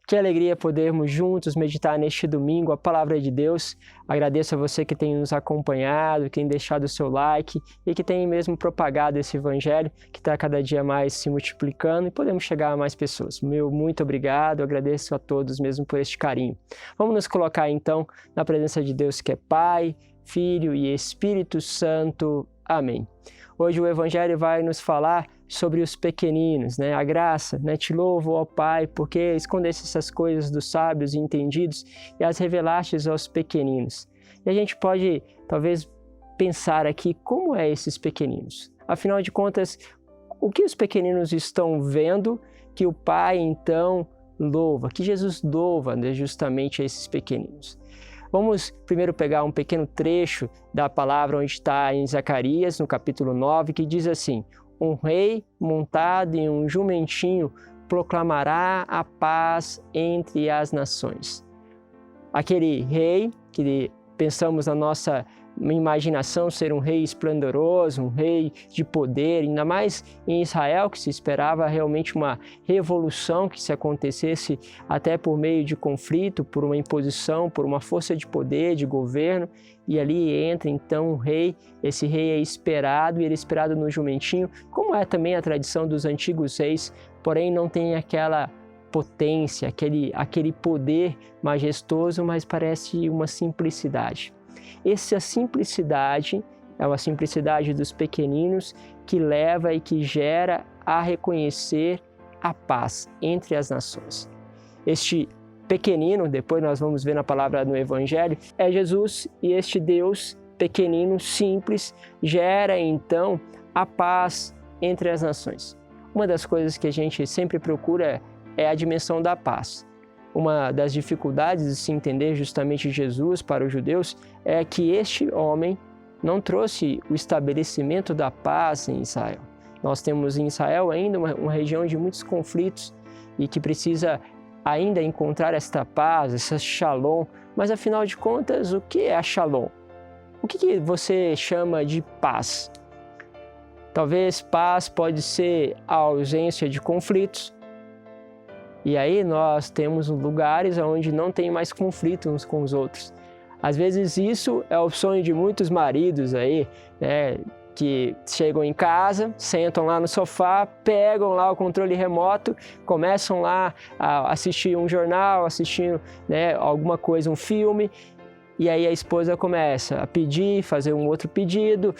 Que alegria podermos juntos meditar neste domingo a Palavra de Deus. Agradeço a você que tem nos acompanhado, que tem deixado o seu like e que tem mesmo propagado esse Evangelho, que está cada dia mais se multiplicando e podemos chegar a mais pessoas. Meu muito obrigado, agradeço a todos mesmo por este carinho. Vamos nos colocar então na presença de Deus que é Pai, Filho e Espírito Santo. Amém. Hoje o Evangelho vai nos falar sobre os pequeninos, a graça, Te louvo, ó Pai, porque escondeste essas coisas dos sábios e entendidos e as revelastes aos pequeninos. E a gente pode, talvez, pensar aqui como é esses pequeninos. Afinal de contas, o que os pequeninos estão vendo que o Pai, então, louva, que Jesus louva justamente a esses pequeninos. Vamos primeiro pegar um pequeno trecho da palavra onde está em Zacarias, no capítulo 9, que diz assim: um rei montado em um jumentinho proclamará a paz entre as nações. Aquele rei que pensamos na nossa imaginação ser um rei esplendoroso, um rei de poder, ainda mais em Israel, que se esperava realmente uma revolução que se acontecesse até por meio de conflito, por uma imposição, por uma força de poder, de governo, e ali entra então um rei. Esse rei é esperado, e ele é esperado no jumentinho, como é também a tradição dos antigos reis, porém não tem aquela potência, aquele poder majestoso, mas parece uma simplicidade. Essa simplicidade é uma simplicidade dos pequeninos que leva e que gera a reconhecer a paz entre as nações. Este pequenino, depois nós vamos ver na palavra no Evangelho, é Jesus, e este Deus pequenino, simples, gera então a paz entre as nações. Uma das coisas que a gente sempre procura é a dimensão da paz. Uma das dificuldades de se entender justamente Jesus para os judeus é que este homem não trouxe o estabelecimento da paz em Israel. Nós temos em Israel ainda uma região de muitos conflitos e que precisa ainda encontrar esta paz, essa shalom. Mas afinal de contas, o que é a shalom? O que você chama de paz? Talvez paz pode ser a ausência de conflitos. E aí nós temos lugares onde não tem mais conflito uns com os outros. Às vezes isso é o sonho de muitos maridos aí, que chegam em casa, sentam lá no sofá, pegam lá o controle remoto, começam lá a assistir um jornal, assistir alguma coisa, um filme, e aí a esposa começa a pedir, fazer um outro pedido,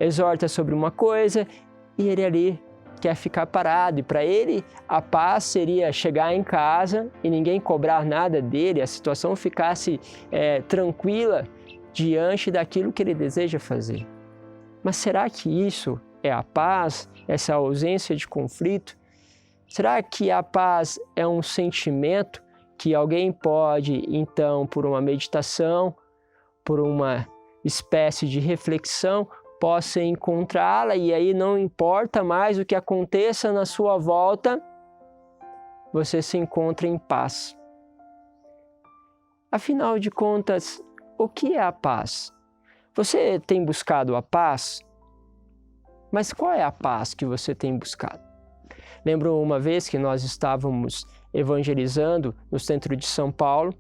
exorta sobre uma coisa, e ele ali quer ficar parado, e para ele a paz seria chegar em casa e ninguém cobrar nada dele, a situação ficasse tranquila diante daquilo que ele deseja fazer. Mas será que isso é a paz, essa ausência de conflito? Será que a paz é um sentimento que alguém pode, então, por uma meditação, por uma espécie de reflexão, possa encontrá-la, e aí não importa mais o que aconteça na sua volta, você se encontra em paz. Afinal de contas, o que é a paz? Você tem buscado a paz? Mas qual é a paz que você tem buscado? Lembro uma vez que nós estávamos evangelizando no centro de São Paulo,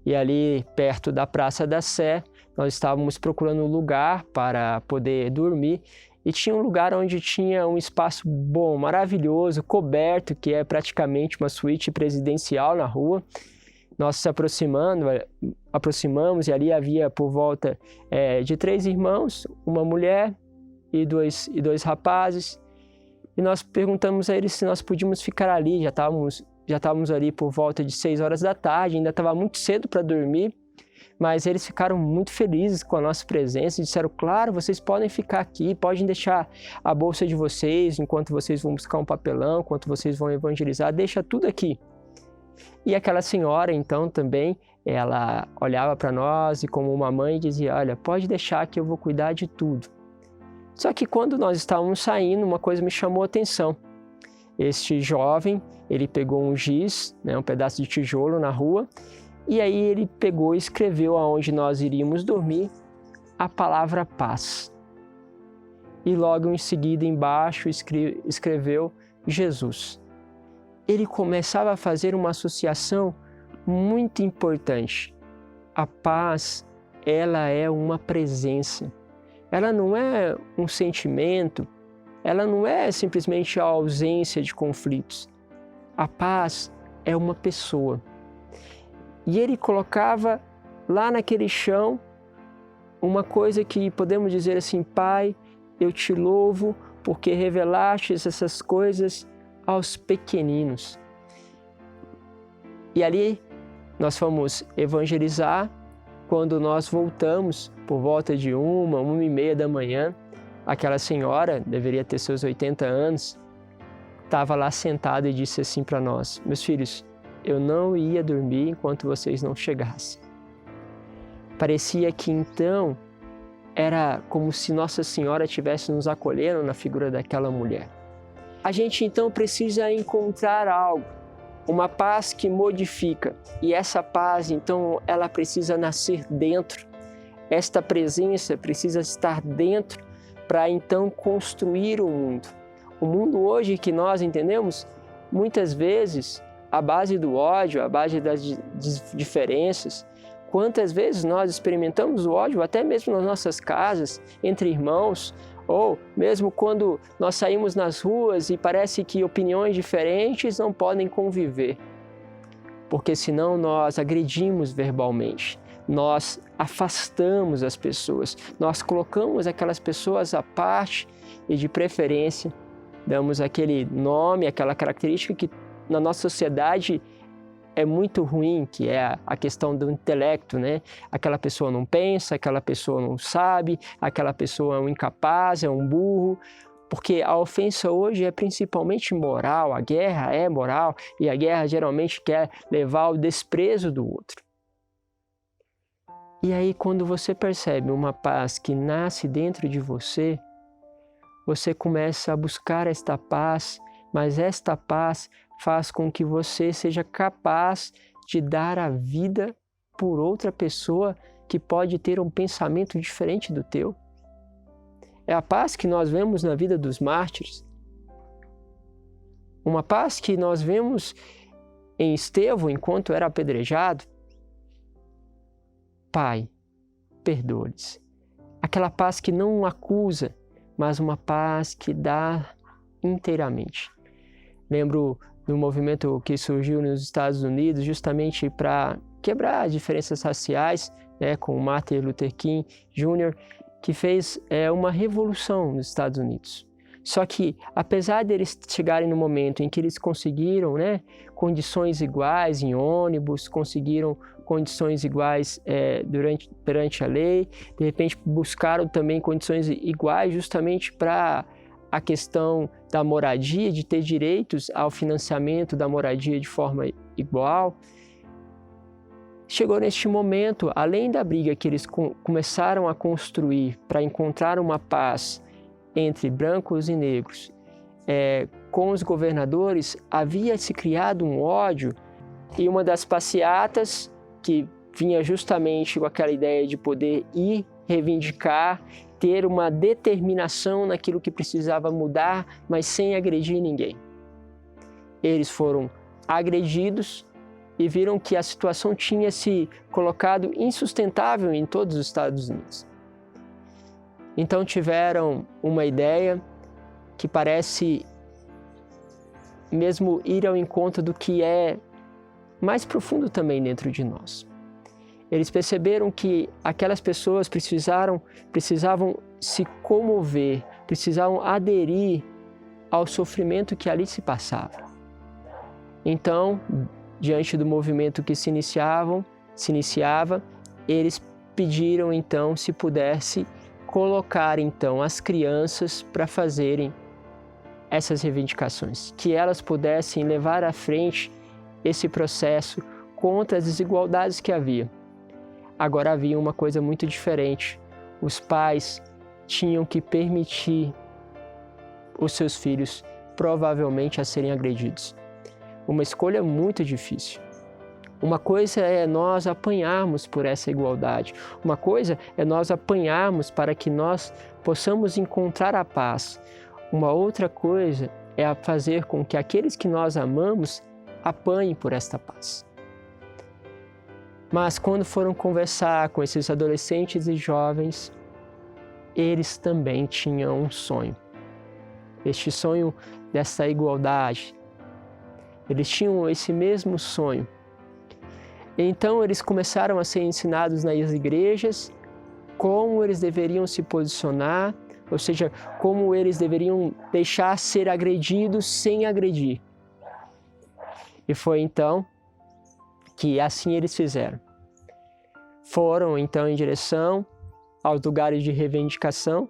e ali perto da Praça da Sé, nós estávamos procurando um lugar para poder dormir, e tinha um lugar onde tinha um espaço bom, maravilhoso, coberto, que é praticamente uma suíte presidencial na rua. Nós se aproximamos, e ali havia por volta de 3 irmãos, uma mulher e dois rapazes, e nós perguntamos a eles se nós podíamos ficar ali. Já estávamos ali por volta de 6 horas da tarde, ainda estava muito cedo para dormir, mas eles ficaram muito felizes com a nossa presença e disseram: claro, vocês podem ficar aqui, podem deixar a bolsa de vocês enquanto vocês vão buscar um papelão, enquanto vocês vão evangelizar, deixa tudo aqui. E aquela senhora, então, também, ela olhava para nós e como uma mãe dizia: olha, pode deixar que eu vou cuidar de tudo. Só que quando nós estávamos saindo, uma coisa me chamou a atenção. Este jovem, ele pegou um giz, um pedaço de tijolo na rua, e aí ele pegou e escreveu aonde nós iríamos dormir a palavra paz. E logo em seguida, embaixo, escreveu Jesus. Ele começava a fazer uma associação muito importante. A paz, ela é uma presença. Ela não é um sentimento, ela não é simplesmente a ausência de conflitos. A paz é uma pessoa. E ele colocava lá naquele chão uma coisa que podemos dizer assim: Pai, eu te louvo porque revelastes essas coisas aos pequeninos. E ali nós fomos evangelizar. Quando nós voltamos, por volta de 1h da manhã, aquela senhora, deveria ter seus 80 anos, estava lá sentada e disse assim para nós: meus filhos, eu não ia dormir enquanto vocês não chegassem. Parecia que então era como se Nossa Senhora estivesse nos acolhendo na figura daquela mulher. A gente então precisa encontrar algo, uma paz que modifica. E essa paz, então, ela precisa nascer dentro. Esta presença precisa estar dentro para então construir o mundo. O mundo hoje que nós entendemos, muitas vezes, a base do ódio, a base das diferenças. Quantas vezes nós experimentamos o ódio, até mesmo nas nossas casas, entre irmãos, ou mesmo quando nós saímos nas ruas e parece que opiniões diferentes não podem conviver. Porque senão nós agredimos verbalmente, nós afastamos as pessoas, nós colocamos aquelas pessoas à parte e de preferência damos aquele nome, aquela característica que na nossa sociedade é muito ruim, que é a questão do intelecto, né? Aquela pessoa não pensa, aquela pessoa não sabe, aquela pessoa é um incapaz, é um burro, porque a ofensa hoje é principalmente moral, a guerra é moral e a guerra geralmente quer levar ao desprezo do outro. E aí quando você percebe uma paz que nasce dentro de você, você começa a buscar esta paz, mas esta paz faz com que você seja capaz de dar a vida por outra pessoa que pode ter um pensamento diferente do teu. É a paz que nós vemos na vida dos mártires. Uma paz que nós vemos em Estevão enquanto era apedrejado. Pai, perdoa-lhes. Aquela paz que não acusa, mas uma paz que dá inteiramente. Lembro do movimento que surgiu nos Estados Unidos justamente para quebrar as diferenças raciais, né, com Martin Luther King Jr., que fez uma revolução nos Estados Unidos. Só que, apesar deles chegarem no momento em que eles conseguiram, né, condições iguais em ônibus, conseguiram condições iguais perante a lei, de repente buscaram também condições iguais justamente para a questão da moradia, de ter direitos ao financiamento da moradia de forma igual. Chegou neste momento, além da briga que eles começaram a construir para encontrar uma paz entre brancos e negros, com os governadores, havia se criado um ódio, e uma das passeatas que vinha justamente com aquela ideia de poder ir reivindicar, ter uma determinação naquilo que precisava mudar, mas sem agredir ninguém. Eles foram agredidos e viram que a situação tinha se colocado insustentável em todos os Estados Unidos. Então tiveram uma ideia que parece mesmo ir ao encontro do que é mais profundo também dentro de nós. Eles perceberam que aquelas pessoas precisavam se comover, precisavam aderir ao sofrimento que ali se passava. Então, diante do movimento que se iniciava, eles pediram então se pudesse colocar então as crianças para fazerem essas reivindicações, que elas pudessem levar à frente esse processo contra as desigualdades que havia. Agora havia uma coisa muito diferente. Os pais tinham que permitir os seus filhos provavelmente a serem agredidos. Uma escolha muito difícil. Uma coisa é nós apanharmos por essa igualdade. Uma coisa é nós apanharmos para que nós possamos encontrar a paz. Uma outra coisa é fazer com que aqueles que nós amamos apanhem por esta paz. Mas quando foram conversar com esses adolescentes e jovens, eles também tinham um sonho. Este sonho dessa igualdade. Eles tinham esse mesmo sonho. Então eles começaram a ser ensinados nas igrejas como eles deveriam se posicionar, ou seja, como eles deveriam deixar ser agredidos sem agredir. E foi então que assim eles fizeram. Foram então em direção aos lugares de reivindicação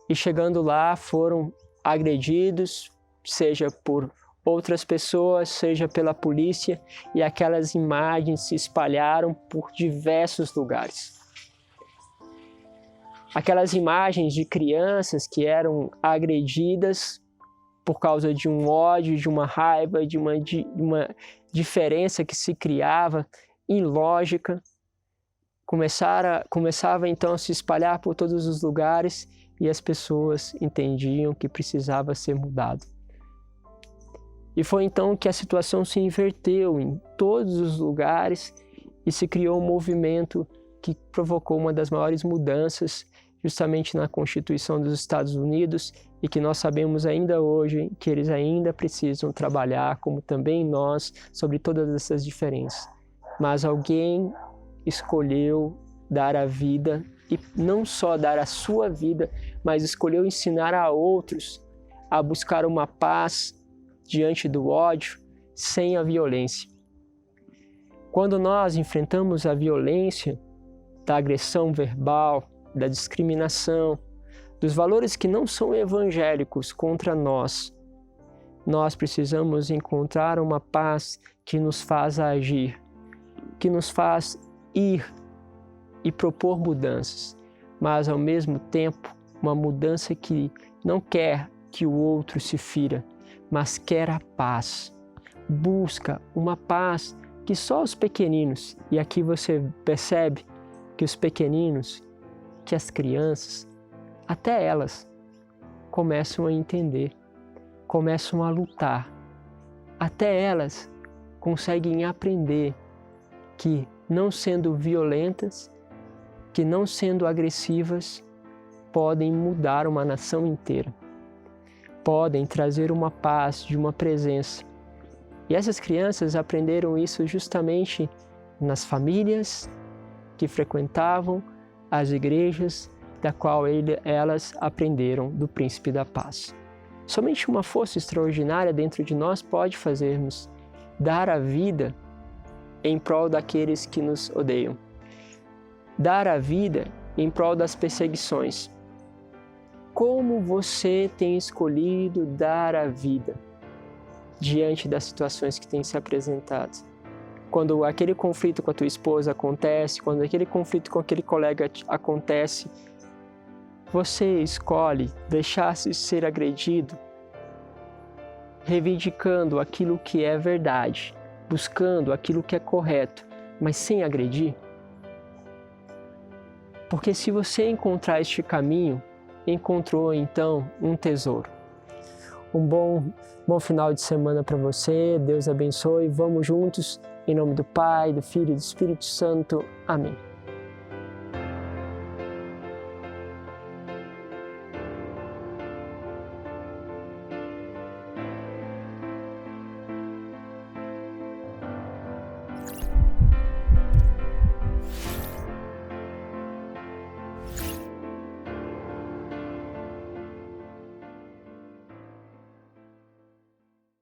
e chegando lá foram agredidos, seja por outras pessoas, seja pela polícia, e aquelas imagens se espalharam por diversos lugares. Aquelas imagens de crianças que eram agredidas por causa de um ódio, de uma raiva, de uma diferença que se criava ilógica, começava então a se espalhar por todos os lugares e as pessoas entendiam que precisava ser mudado. E foi então que a situação se inverteu em todos os lugares e se criou um movimento que provocou uma das maiores mudanças justamente na Constituição dos Estados Unidos e que nós sabemos ainda hoje que eles ainda precisam trabalhar, como também nós, sobre todas essas diferenças. Mas alguém escolheu dar a vida e não só dar a sua vida, mas escolheu ensinar a outros a buscar uma paz diante do ódio, sem a violência. Quando nós enfrentamos a violência, da agressão verbal, da discriminação, dos valores que não são evangélicos contra nós, nós precisamos encontrar uma paz que nos faz agir, que nos faz ir e propor mudanças, mas ao mesmo tempo uma mudança que não quer que o outro se fira, mas quer a paz. Busca uma paz que só os pequeninos, e aqui você percebe que os pequeninos, que as crianças, até elas, começam a entender, começam a lutar. Até elas conseguem aprender que, não sendo violentas, que não sendo agressivas, podem mudar uma nação inteira. Podem trazer uma paz de uma presença. E essas crianças aprenderam isso justamente nas famílias que frequentavam as igrejas da qual elas aprenderam do Príncipe da Paz. Somente uma força extraordinária dentro de nós pode fazer-nos dar a vida em prol daqueles que nos odeiam. Dar a vida em prol das perseguições. Como você tem escolhido dar a vida diante das situações que têm se apresentado? Quando aquele conflito com a tua esposa acontece, quando aquele conflito com aquele colega acontece, você escolhe deixar-se ser agredido, reivindicando aquilo que é verdade, buscando aquilo que é correto, mas sem agredir? Porque se você encontrar este caminho, encontrou então um tesouro. Um bom final de semana para você, Deus abençoe, vamos juntos, em nome do Pai, do Filho e do Espírito Santo. Amém.